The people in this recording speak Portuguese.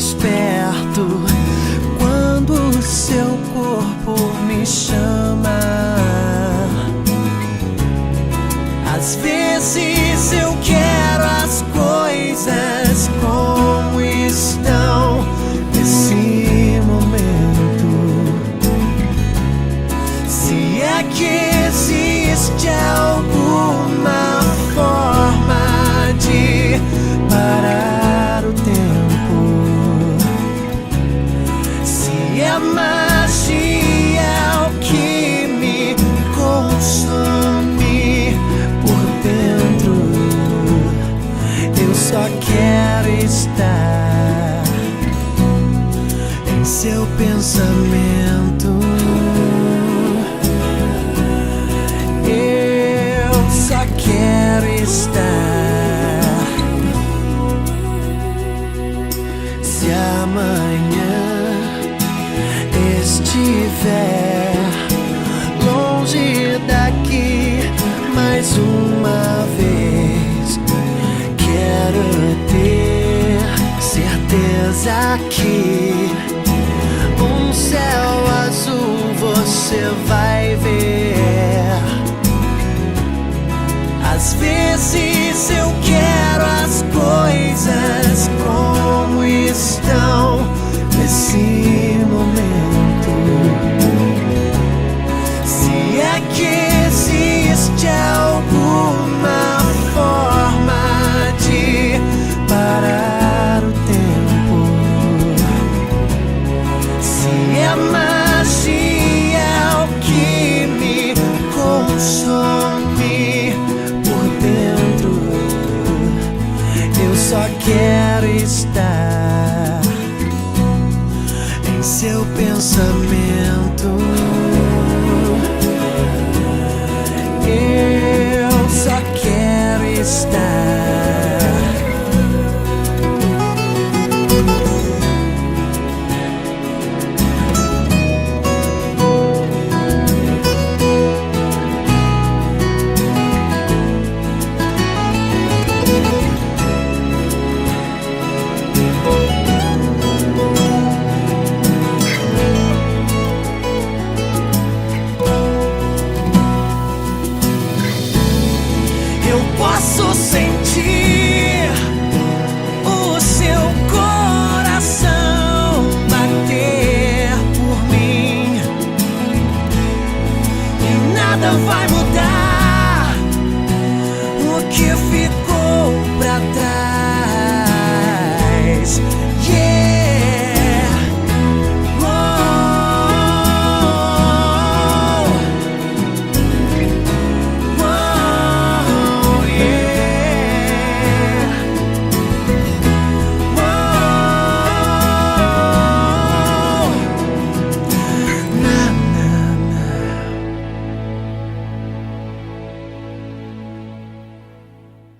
mais perto quando o seu corpo me chama. Às vezes eu quero as coisas como estão nesse momento. Se é que existe alguma forma de parar o tempo, se é magia o que me consome por dentro, eu só quero estar em seu pensamento. Eu só quero estar. Se amanhã estiver longe daqui mais uma vez, quero ter certeza que um céu azul você vai ver. Às vezes eu quero as coisas como estão nesse momento. Se é que existe alguma forma de parar o tempo, se é magia o que me consome por dentro, eu só quero estar em seu pensamento. Eu só quero estar. Eu posso sentir o seu coração bater por mim, e nada vai mudar o que ficou pra trás.